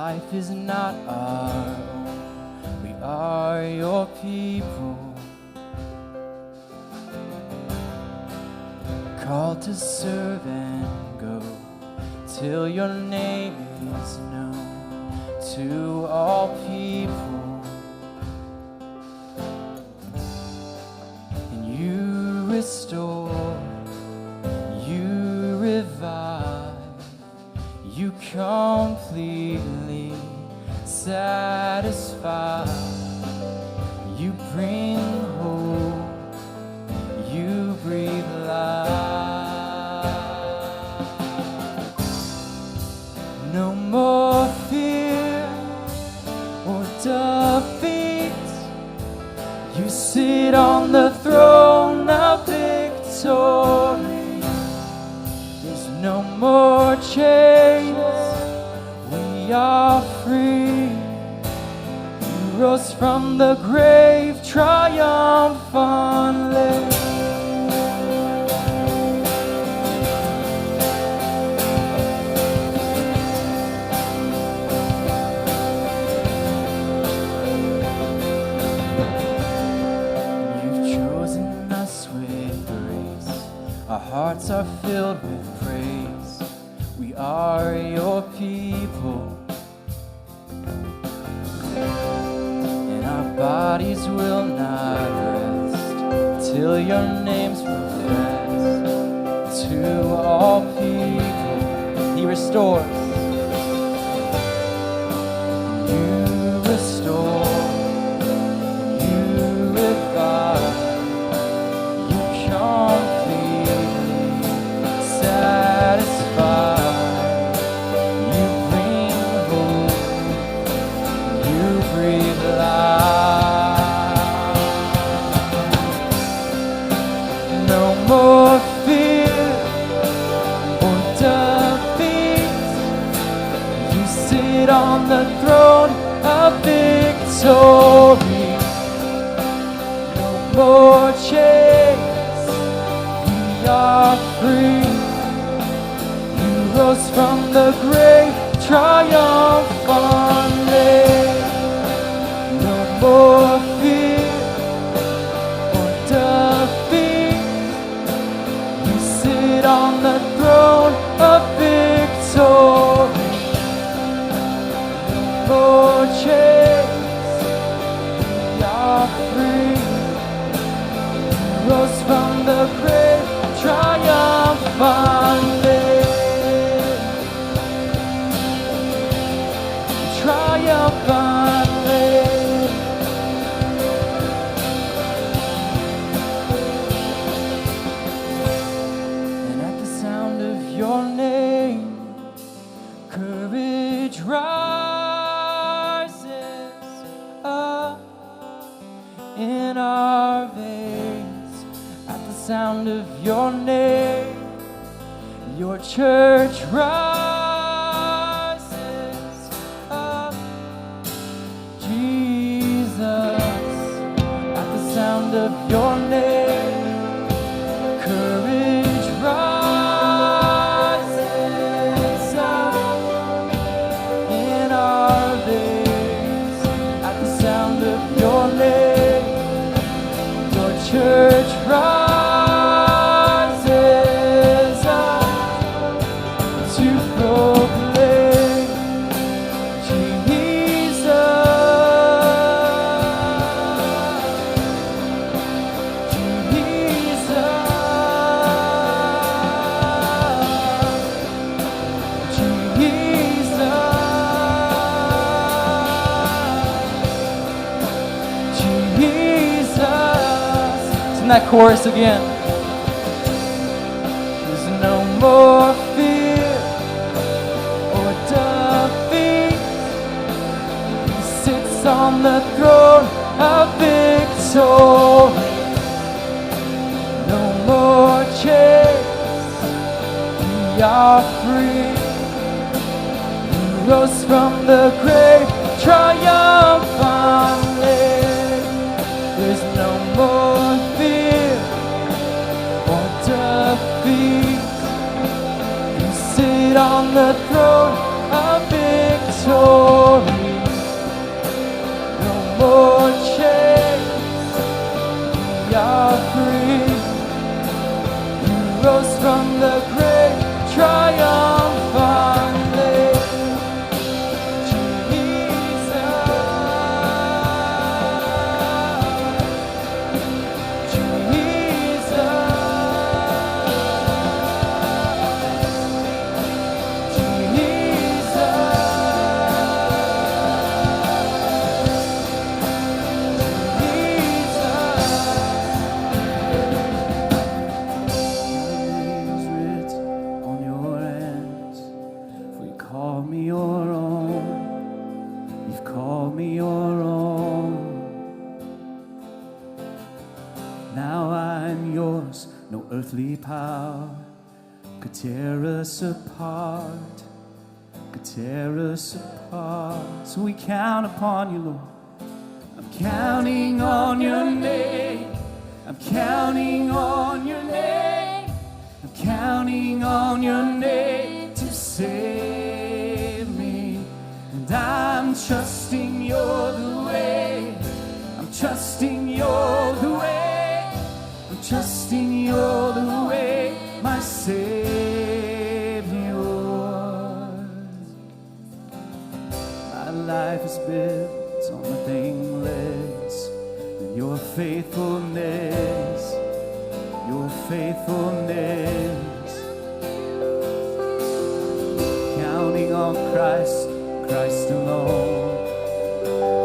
life is not our own. We are your people, called to serve and go till your name is known to all people. And you restore, you revive, you completely satisfy. You bring hope, you breathe life. No more fear or defeat. You sit on the throne of victory. There's no more chains, we are free. You rose from the grave triumphantly. Our hearts are filled with praise. We are your people, and our bodies will not rest till your name's professed to all people. He restores. You restore, you revive, you satisfy, you bring hope, you breathe life. No more fear or defeat. You sit on the throne of victory. No more chains, we are free. Rose from the grave triumphantly. No more fear or defeat. You sit on the throne of victory. No more chains, we are free. Rose from the grave triumphantly. Triumphantly. And at the sound of your name, courage rises up in our veins. At the sound of your name, your church rises. Of your name, courage rises up in our veins. At the sound of your name, your church rises up to proclaim that chorus again. There's no more fear or defeat. He sits on the throne of victory. No more chains, we are free. He rose from the grave triumphantly. There's no more fear or defeat. You sit on the throne of victory. your own. You've called me your own. Now I'm yours. No earthly power could tear us apart, could tear us apart. So we count upon you, Lord. I'm counting on your name. I'm counting on your name. I'm counting on your name to save me. And I'm trusting you're the way. I'm trusting you're the way. I'm trusting you're the way, my Savior. My life is built on nothing less than your faithfulness, your faithfulness. Counting on Christ, Christ alone,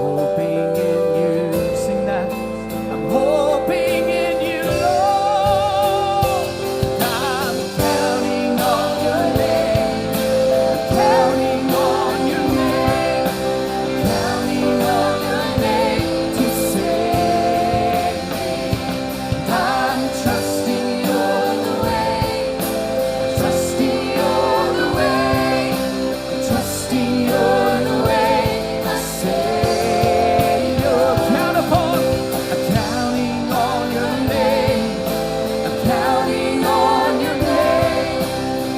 hoping in you. Sing that. I'm hoping in you, Lord. I'm counting on your name. I'm counting on your name. I'm counting on your name to save me. I'm trusting you're the way. I'm trusting you're the way. I'm trusting you're the way, my Savior. Count upon. I'm counting on your name. I'm counting on your name.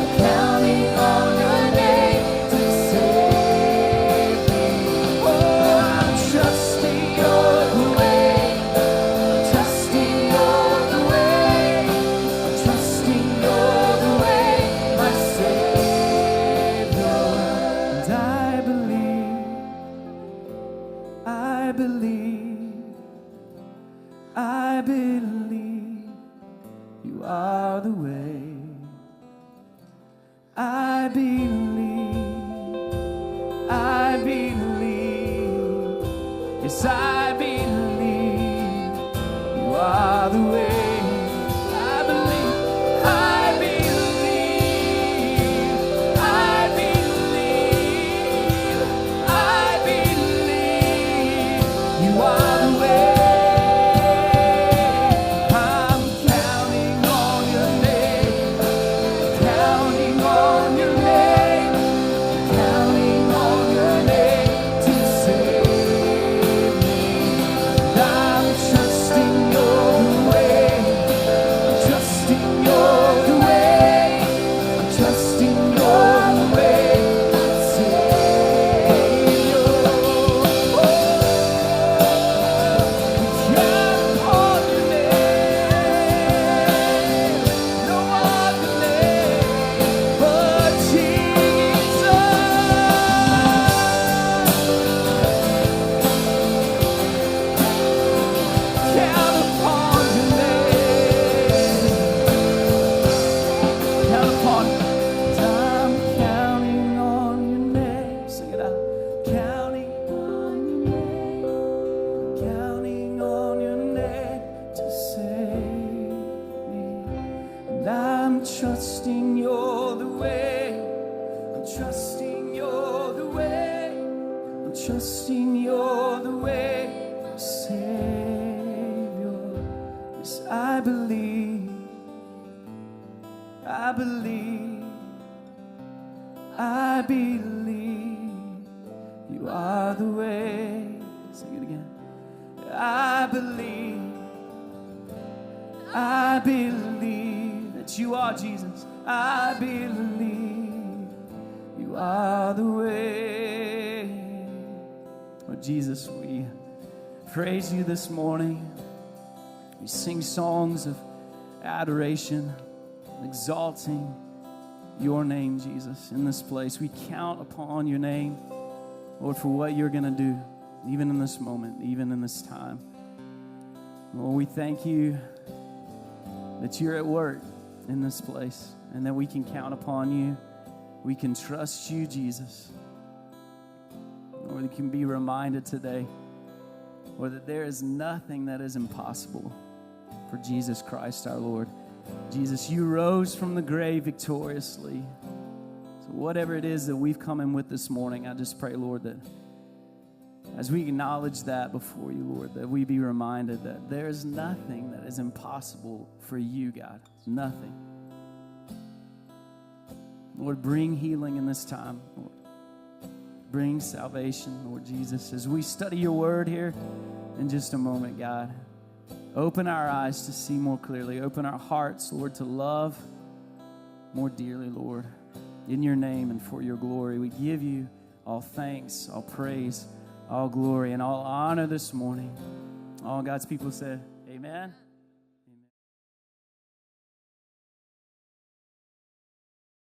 I'm counting on your name to save me. Oh, I'm trusting you're the way. I'm trusting you're the way. I'm trusting you're the way, my Savior. And I believe you are the way. I believe, yes, I believe you are the way. I believe, I believe, I believe, I believe you are the way. I'm counting on your name, counting on your name, counting on your name to save me. And I'm trusting you're the way. I'm trusting you're the way. I'm trusting you're the way, Savior. Oh, we count upon your name. No other name but Jesus. Count upon your name. Count upon it. I'm counting on your name. Sing it out. Counting on your name. Counting on your name to save me. And I'm trusting you're the way. I'm trusting you're the way. I'm trusting you're the way, Savior. Yes, I believe. I believe. I believe you are the way. Sing it again. I believe that you are Jesus. I believe you are the way. Oh, Jesus, we praise you this morning. We sing songs of adoration, exalting your name, Jesus, in this place. We count upon your name, Lord, for what you're going to do, even in this moment, even in this time. Lord, we thank you that you're at work in this place and that we can count upon you. We can trust you, Jesus. Lord, we can be reminded today, Lord, that there is nothing that is impossible for Jesus Christ our Lord. Jesus, you rose from the grave victoriously. So whatever it is that we've come in with this morning, I just pray, Lord, that as we acknowledge that before you, Lord, that we be reminded that there is nothing that is impossible for you, God. Nothing. Lord, bring healing in this time, Lord. Bring salvation, Lord Jesus. As we study your word here in just a moment, God, open our eyes to see more clearly. Open our hearts, Lord, to love more dearly, Lord. In your name and for your glory, we give you all thanks, all praise, all glory, and all honor this morning. All God's people said, amen.